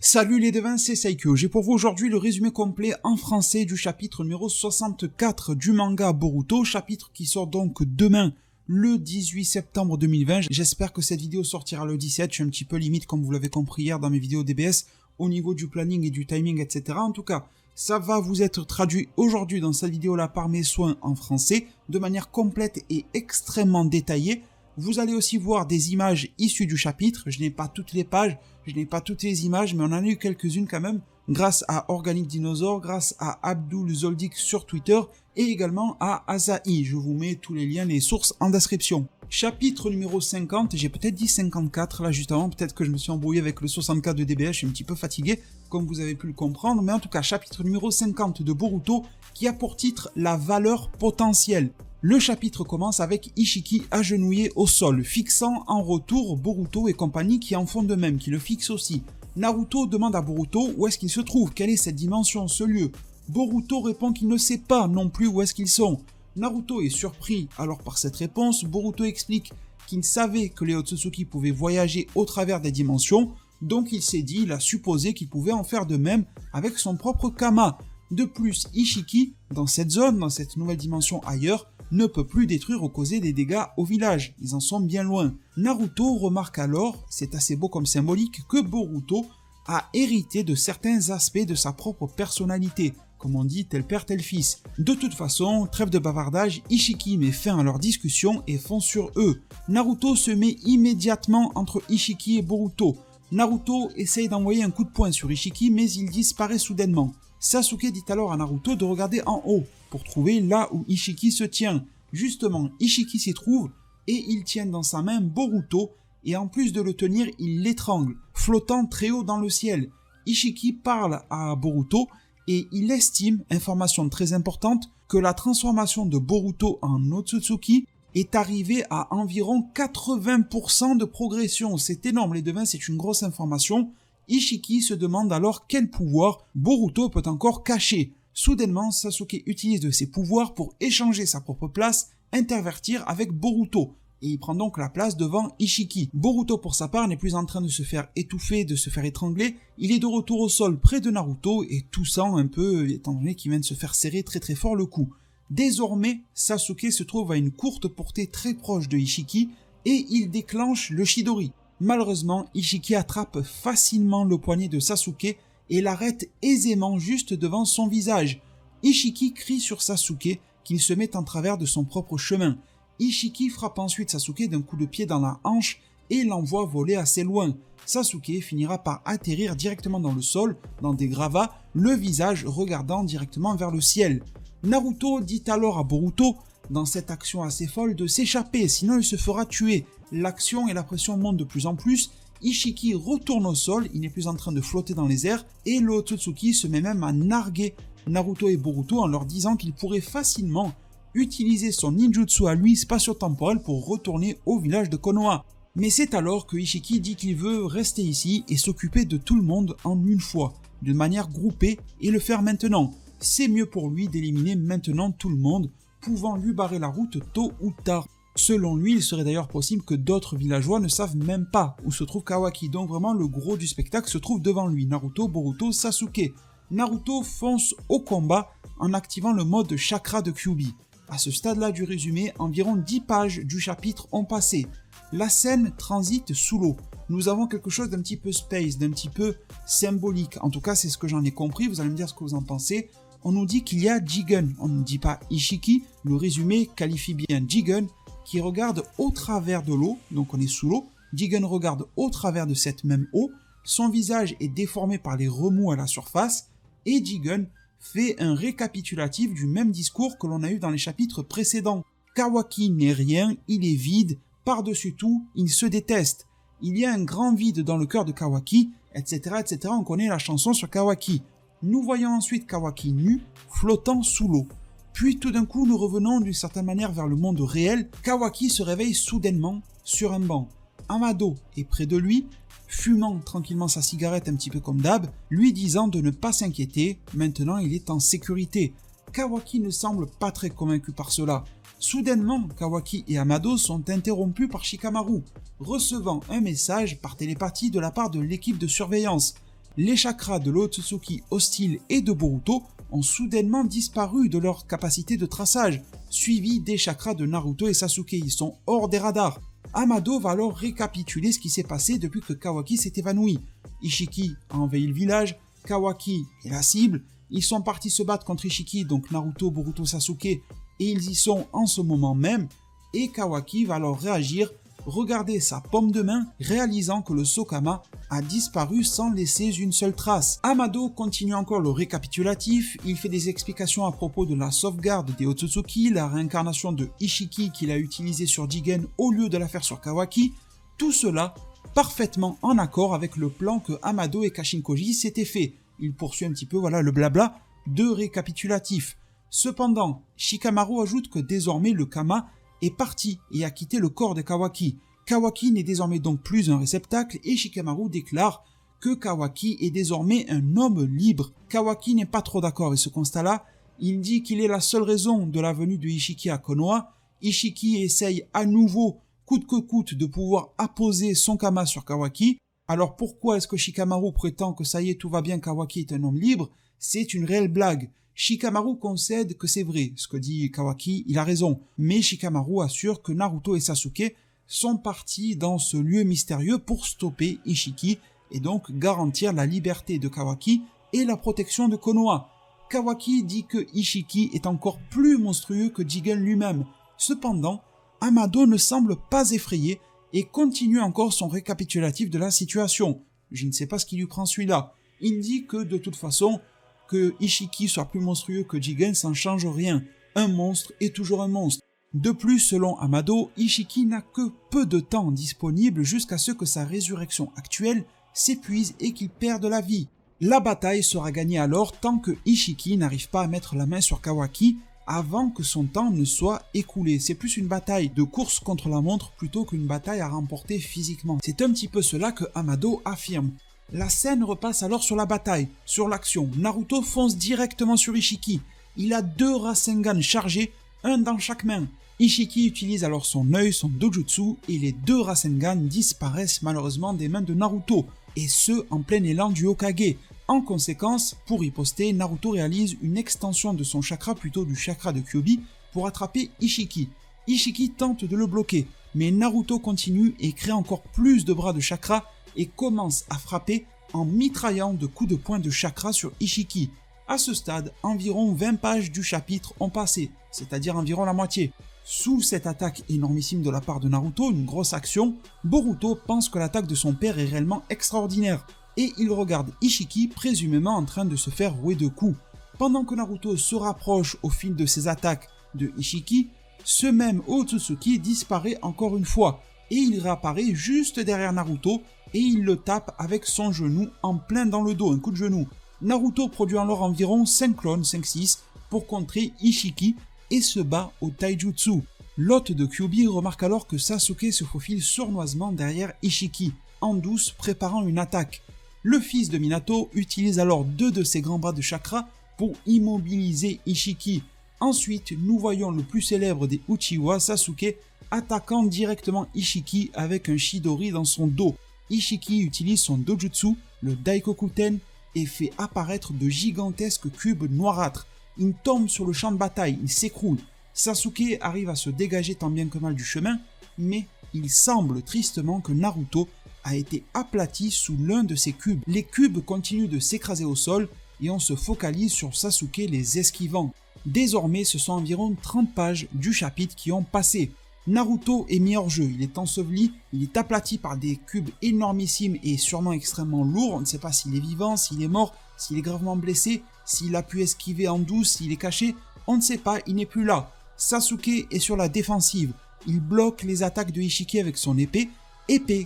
Salut les devins, c'est Saikyo. J'ai pour vous aujourd'hui le résumé complet en français du chapitre numéro 64 du manga Boruto, chapitre qui sort donc demain le 18 septembre 2020. J'espère que cette vidéo sortira le 17, je suis un petit peu limite comme vous l'avez compris hier dans mes vidéos DBS au niveau du planning et du timing, etc. En tout cas, ça va vous être traduit aujourd'hui dans cette vidéo-là par mes soins en français, de manière complète et extrêmement détaillée. Vous allez aussi voir des images issues du chapitre. Je n'ai pas toutes les pages, je n'ai pas toutes les images, mais on en a eu quelques-unes quand même, grâce à Organic Dinosaur, grâce à Abdul Zoldik sur Twitter, et également à Asahi. Je vous mets tous les liens, les sources en description. Chapitre numéro 50, j'ai peut-être dit 54 là juste avant, peut-être que je me suis embrouillé avec le 64 de DBS, je suis un petit peu fatigué, comme vous avez pu le comprendre, mais en tout cas, chapitre numéro 50 de Boruto, qui a pour titre la valeur potentielle. Le chapitre commence avec Ishiki agenouillé au sol, fixant en retour Boruto et compagnie qui en font de même, qui le fixent aussi. Naruto demande à Boruto où est-ce qu'il se trouve, quelle est cette dimension, ce lieu. Boruto répond qu'il ne sait pas non plus où est-ce qu'ils sont. Naruto est surpris alors par cette réponse. Boruto explique qu'il savait que les Otsutsuki pouvaient voyager au travers des dimensions, donc il s'est dit, il a supposé qu'il pouvait en faire de même avec son propre Kama. De plus, Ishiki, dans cette zone, dans cette nouvelle dimension ailleurs, ne peut plus détruire ou causer des dégâts au village, ils en sont bien loin. Naruto remarque alors, c'est assez beau comme symbolique, que Boruto a hérité de certains aspects de sa propre personnalité, comme on dit tel père tel fils. De toute façon, trêve de bavardage, Ishiki met fin à leur discussion et fonce sur eux. Naruto se met immédiatement entre Ishiki et Boruto. Naruto essaye d'envoyer un coup de poing sur Ishiki mais il disparaît soudainement. Sasuke dit alors à Naruto de regarder en haut pour trouver là où Ishiki se tient. Justement, Ishiki s'y trouve et il tient dans sa main Boruto et en plus de le tenir, il l'étrangle, flottant très haut dans le ciel. Ishiki parle à Boruto et il estime, information très importante, que la transformation de Boruto en Otsutsuki est arrivée à environ 80% de progression. C'est énorme les devins, c'est une grosse information. Ishiki se demande alors quel pouvoir Boruto peut encore cacher. Soudainement, Sasuke utilise de ses pouvoirs pour échanger sa propre place, intervertir avec Boruto, et il prend donc la place devant Ishiki. Boruto pour sa part n'est plus en train de se faire étouffer, de se faire étrangler, il est de retour au sol près de Naruto et toussant un peu étant donné qu'il vient de se faire serrer très très fort le cou. Désormais, Sasuke se trouve à une courte portée très proche de Ishiki et il déclenche le Chidori. Malheureusement, Ishiki attrape facilement le poignet de Sasuke et l'arrête aisément juste devant son visage. Ishiki crie sur Sasuke qu'il se met en travers de son propre chemin. Ishiki frappe ensuite Sasuke d'un coup de pied dans la hanche et l'envoie voler assez loin. Sasuke finira par atterrir directement dans le sol, dans des gravats, le visage regardant directement vers le ciel. Naruto dit alors à Boruto, dans cette action assez folle, de s'échapper, sinon il se fera tuer. L'action et la pression montent de plus en plus. Ishiki retourne au sol, il n'est plus en train de flotter dans les airs, et le Otsutsuki se met même à narguer Naruto et Boruto en leur disant qu'il pourrait facilement utiliser son ninjutsu à lui spatio-temporel pour retourner au village de Konoha. Mais c'est alors que Ishiki dit qu'il veut rester ici et s'occuper de tout le monde en une fois, de manière groupée, et le faire maintenant. C'est mieux pour lui d'éliminer maintenant tout le monde, pouvant lui barrer la route tôt ou tard. Selon lui, il serait d'ailleurs possible que d'autres villageois ne savent même pas où se trouve Kawaki, donc vraiment le gros du spectacle se trouve devant lui, Naruto, Boruto, Sasuke. Naruto fonce au combat en activant le mode chakra de Kyuubi. À ce stade-là du résumé, environ 10 pages du chapitre ont passé. La scène transite sous l'eau. Nous avons quelque chose d'un petit peu space, d'un petit peu symbolique. En tout cas, c'est ce que j'en ai compris, vous allez me dire ce que vous en pensez. On nous dit qu'il y a Jigen, on ne dit pas Ishiki, le résumé qualifie bien Jigen, qui regarde au travers de l'eau, donc on est sous l'eau, Jigen regarde au travers de cette même eau, son visage est déformé par les remous à la surface, et Jigen fait un récapitulatif du même discours que l'on a eu dans les chapitres précédents. Kawaki n'est rien, il est vide, par-dessus tout, il se déteste. Il y a un grand vide dans le cœur de Kawaki, etc., etc., on connaît la chanson sur Kawaki. Nous voyons ensuite Kawaki nu, flottant sous l'eau. Puis tout d'un coup, nous revenons d'une certaine manière vers le monde réel. Kawaki se réveille soudainement sur un banc. Amado est près de lui, fumant tranquillement sa cigarette un petit peu comme d'hab, lui disant de ne pas s'inquiéter, maintenant il est en sécurité. Kawaki ne semble pas très convaincu par cela. Soudainement, Kawaki et Amado sont interrompus par Shikamaru, recevant un message par télépathie de la part de l'équipe de surveillance. Les chakras de l'Otsutsuki hostile et de Boruto ont soudainement disparu de leur capacité de traçage, suivis des chakras de Naruto et Sasuke, ils sont hors des radars. Amado va alors récapituler ce qui s'est passé depuis que Kawaki s'est évanoui. Ishiki a envahi le village, Kawaki est la cible, ils sont partis se battre contre Ishiki, donc Naruto, Boruto, Sasuke, et ils y sont en ce moment même, et Kawaki va alors réagir, regarder sa paume de main, réalisant que le Sokama a disparu sans laisser une seule trace. Amado continue encore le récapitulatif, il fait des explications à propos de la sauvegarde des Otsutsuki, la réincarnation de Ishiki qu'il a utilisé sur Jigen au lieu de la faire sur Kawaki, tout cela parfaitement en accord avec le plan que Amado et Kashinkoji s'étaient fait. Il poursuit un petit peu le blabla de récapitulatif. Cependant, Shikamaru ajoute que désormais le Kama est parti et a quitté le corps de Kawaki. Kawaki n'est désormais donc plus un réceptacle et Shikamaru déclare que Kawaki est désormais un homme libre. Kawaki n'est pas trop d'accord avec ce constat-là, il dit qu'il est la seule raison de la venue de Ishiki à Konoha. Ishiki essaye à nouveau, coûte que coûte, de pouvoir apposer son Kama sur Kawaki. Alors pourquoi est-ce que Shikamaru prétend que ça y est, tout va bien, Kawaki est un homme libre? C'est une réelle blague. Shikamaru concède que c'est vrai, ce que dit Kawaki, il a raison, mais Shikamaru assure que Naruto et Sasuke sont partis dans ce lieu mystérieux pour stopper Ishiki et donc garantir la liberté de Kawaki et la protection de Konoha. Kawaki dit que Ishiki est encore plus monstrueux que Jigen lui-même. Cependant, Amado ne semble pas effrayé et continue encore son récapitulatif de la situation. Je ne sais pas ce qui lui prend celui-là. Il dit que de toute façon, que Ishiki soit plus monstrueux que Jigen, ça ne change rien. Un monstre est toujours un monstre. De plus, selon Amado, Ishiki n'a que peu de temps disponible jusqu'à ce que sa résurrection actuelle s'épuise et qu'il perde la vie. La bataille sera gagnée alors tant que Ishiki n'arrive pas à mettre la main sur Kawaki avant que son temps ne soit écoulé. C'est plus une bataille de course contre la montre plutôt qu'une bataille à remporter physiquement. C'est un petit peu cela que Amado affirme. La scène repasse alors sur la bataille, sur l'action. Naruto fonce directement sur Ishiki. Il a 2 Rasengan chargés, un dans chaque main. Ishiki utilise alors son œil, son dojutsu, et les 2 Rasengan disparaissent malheureusement des mains de Naruto, et ce en plein élan du Hokage. En conséquence, pour riposter, Naruto réalise une extension de son chakra, plutôt du chakra de Kyuubi, pour attraper Ishiki. Ishiki tente de le bloquer, mais Naruto continue et crée encore plus de bras de chakra, et commence à frapper en mitraillant de coups de poing de chakra sur Ishiki. À ce stade, environ 20 pages du chapitre ont passé, c'est-à-dire environ la moitié. Sous cette attaque énormissime de la part de Naruto, une grosse action, Boruto pense que l'attaque de son père est réellement extraordinaire, et il regarde Ishiki présumément en train de se faire rouer de coups. Pendant que Naruto se rapproche au fil de ses attaques de Ishiki, ce même Otsutsuki disparaît encore une fois, et il réapparaît juste derrière Naruto, et il le tape avec son genou en plein dans le dos, un coup de genou. Naruto produit alors environ 5 clones, 5-6, pour contrer Ishiki et se bat au taijutsu. L'hôte de Kyuubi remarque alors que Sasuke se faufile sournoisement derrière Ishiki, en douce préparant une attaque. Le fils de Minato utilise alors 2 de ses grands bras de chakra pour immobiliser Ishiki. Ensuite, nous voyons le plus célèbre des Uchiwa, Sasuke, attaquant directement Ishiki avec un Chidori dans son dos. Ishiki utilise son dojutsu, le Daikokuten, et fait apparaître de gigantesques cubes noirâtres. Il tombe sur le champ de bataille, il s'écroule. Sasuke arrive à se dégager tant bien que mal du chemin, mais il semble tristement que Naruto a été aplati sous l'un de ces cubes. Les cubes continuent de s'écraser au sol et on se focalise sur Sasuke les esquivant. Désormais, ce sont environ 30 pages du chapitre qui ont passé. Naruto est mis hors jeu, il est enseveli, il est aplati par des cubes énormissimes et sûrement extrêmement lourds. On ne sait pas s'il est vivant, s'il est mort, s'il est gravement blessé, s'il a pu esquiver en douce, s'il est caché. On ne sait pas, il n'est plus là. Sasuke est sur la défensive, il bloque les attaques de Ishiki avec son épée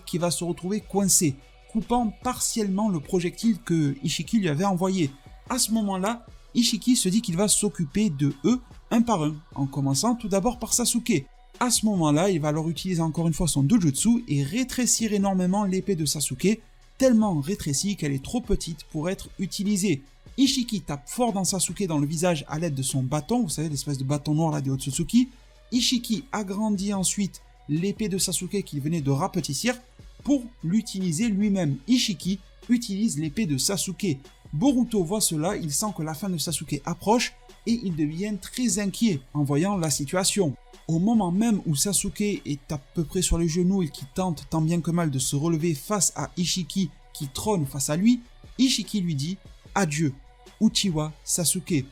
qui va se retrouver coincée, coupant partiellement le projectile que Ishiki lui avait envoyé. À ce moment-là, Ishiki se dit qu'il va s'occuper de eux un par un, en commençant tout d'abord par Sasuke. À ce moment-là, il va alors utiliser encore une fois son dojutsu et rétrécir énormément l'épée de Sasuke, tellement rétrécie qu'elle est trop petite pour être utilisée. Ishiki tape fort dans Sasuke dans le visage à l'aide de son bâton, vous savez l'espèce de bâton noir là des Otsutsuki. Ishiki agrandit ensuite l'épée de Sasuke qu'il venait de rapetissir pour l'utiliser lui-même. Ishiki utilise l'épée de Sasuke. Boruto voit cela, il sent que la fin de Sasuke approche et il devient très inquiet en voyant la situation. Au moment même où Sasuke est à peu près sur les genoux et qui tente tant bien que mal de se relever face à Ishiki qui trône face à lui, Ishiki lui dit « Adieu, Uchiwa Sasuke ».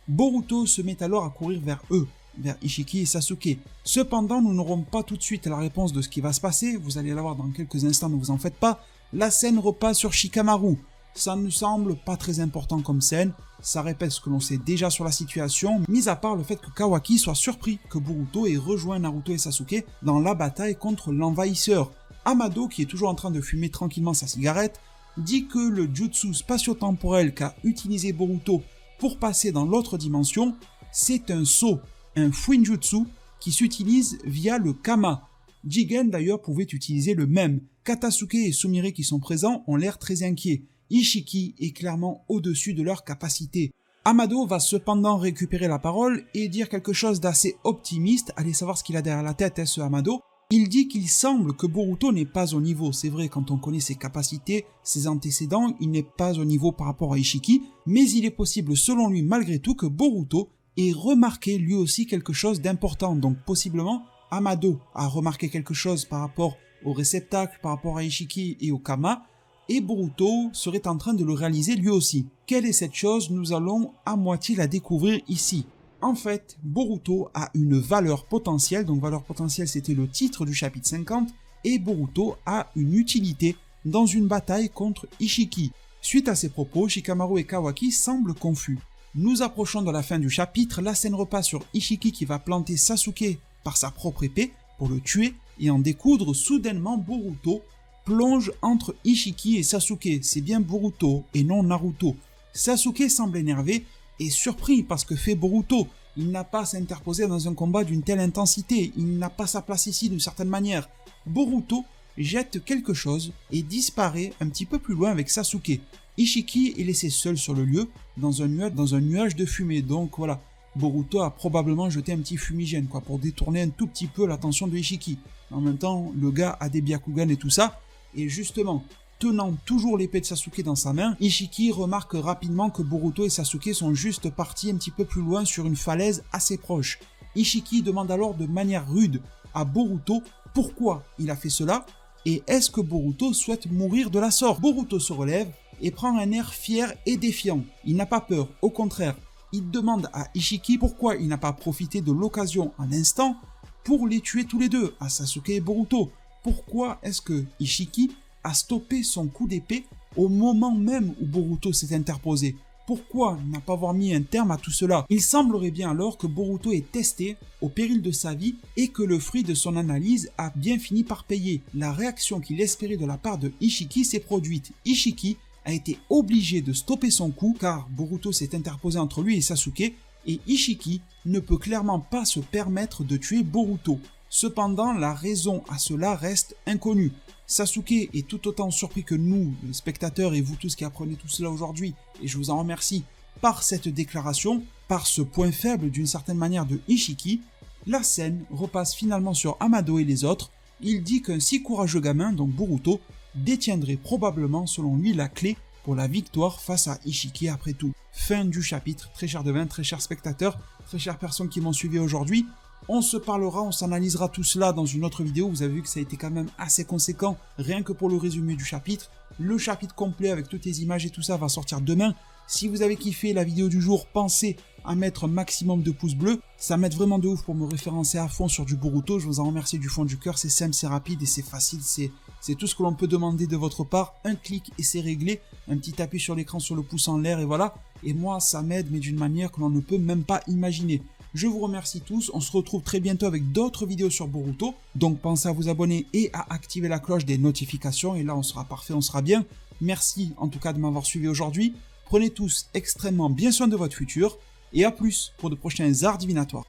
Boruto se met alors à courir vers eux, vers Ishiki et Sasuke. Cependant, nous n'aurons pas tout de suite la réponse de ce qui va se passer, vous allez la voir dans quelques instants, ne vous en faites pas. La scène repasse sur Shikamaru. Ça ne semble pas très important comme scène, ça répète ce que l'on sait déjà sur la situation, mis à part le fait que Kawaki soit surpris que Boruto ait rejoint Naruto et Sasuke dans la bataille contre l'envahisseur. Amado, qui est toujours en train de fumer tranquillement sa cigarette, dit que le jutsu spatio-temporel qu'a utilisé Boruto pour passer dans l'autre dimension, c'est un saut, un Fuinjutsu qui s'utilise via le Kama. Jigen d'ailleurs pouvait utiliser le même. Katasuke et Sumire qui sont présents ont l'air très inquiets. Ishiki est clairement au-dessus de leur capacité. Amado va cependant récupérer la parole et dire quelque chose d'assez optimiste. Allez savoir ce qu'il a derrière la tête, ce Amado. Il dit qu'il semble que Boruto n'est pas au niveau. C'est vrai, quand on connaît ses capacités, ses antécédents, il n'est pas au niveau par rapport à Ishiki, mais il est possible selon lui malgré tout que Boruto ait remarqué lui aussi quelque chose d'important. Donc possiblement, Amado a remarqué quelque chose par rapport au réceptacle, par rapport à Ishiki et au Kama, et Boruto serait en train de le réaliser lui aussi. Quelle est cette chose? Nous allons à moitié la découvrir ici. En fait, Boruto a une valeur potentielle, donc valeur potentielle c'était le titre du chapitre 50, et Boruto a une utilité dans une bataille contre Ishiki. Suite à ces propos, Shikamaru et Kawaki semblent confus. Nous approchons de la fin du chapitre, la scène repasse sur Ishiki qui va planter Sasuke par sa propre épée pour le tuer et en découdre. Soudainement Boruto plonge entre Ishiki et Sasuke, c'est bien Boruto et non Naruto. Sasuke semble énervé et surpris parce que fait Boruto. Il n'a pas à s'interposer dans un combat d'une telle intensité, il n'a pas sa place ici d'une certaine manière. Boruto jette quelque chose et disparaît un petit peu plus loin avec Sasuke. Ishiki est laissé seul sur le lieu dans un nuage de fumée, donc voilà. Boruto a probablement jeté un petit fumigène pour détourner un tout petit peu l'attention de Ishiki. En même temps, le gars a des Byakugan et tout ça, et justement, tenant toujours l'épée de Sasuke dans sa main, Ishiki remarque rapidement que Boruto et Sasuke sont juste partis un petit peu plus loin sur une falaise assez proche. Ishiki demande alors de manière rude à Boruto pourquoi il a fait cela, et est-ce que Boruto souhaite mourir de la sorte. Boruto se relève et prend un air fier et défiant. Il n'a pas peur, au contraire, il demande à Ishiki pourquoi il n'a pas profité de l'occasion un instant pour les tuer tous les deux, à Sasuke et Boruto. Pourquoi est-ce que Ishiki a stoppé son coup d'épée au moment même où Boruto s'est interposé? Pourquoi n'a pas avoir mis un terme à tout cela? Il semblerait bien alors que Boruto est testé au péril de sa vie et que le fruit de son analyse a bien fini par payer. La réaction qu'il espérait de la part de Ishiki s'est produite. Ishiki a été obligé de stopper son coup car Boruto s'est interposé entre lui et Sasuke et Ishiki ne peut clairement pas se permettre de tuer Boruto. Cependant, la raison à cela reste inconnue. Sasuke est tout autant surpris que nous, les spectateurs et vous tous qui apprenez tout cela aujourd'hui, et je vous en remercie, par cette déclaration, par ce point faible d'une certaine manière de Ishiki. La scène repasse finalement sur Amado et les autres. Il dit qu'un si courageux gamin, donc Boruto, détiendrait probablement selon lui la clé pour la victoire face à Ishiki après tout. Fin du chapitre, très cher devin, très chers spectateurs, très chères personnes qui m'ont suivi aujourd'hui. On se parlera, on s'analysera tout cela dans une autre vidéo. Vous avez vu que ça a été quand même assez conséquent, rien que pour le résumé du chapitre. Le chapitre complet avec toutes les images et tout ça va sortir demain. Si vous avez kiffé la vidéo du jour, pensez à mettre un maximum de pouces bleus. Ça m'aide vraiment de ouf pour me référencer à fond sur du Boruto. Je vous en remercie du fond du cœur. C'est simple, c'est rapide et c'est facile. C'est tout ce que l'on peut demander de votre part. Un clic et c'est réglé. Un petit appui sur l'écran sur le pouce en l'air et voilà. Et moi, ça m'aide, mais d'une manière que l'on ne peut même pas imaginer. Je vous remercie tous, on se retrouve très bientôt avec d'autres vidéos sur Boruto, donc pensez à vous abonner et à activer la cloche des notifications, et là on sera parfait, on sera bien. Merci en tout cas de m'avoir suivi aujourd'hui, prenez tous extrêmement bien soin de votre futur, et à plus pour de prochains arts divinatoires.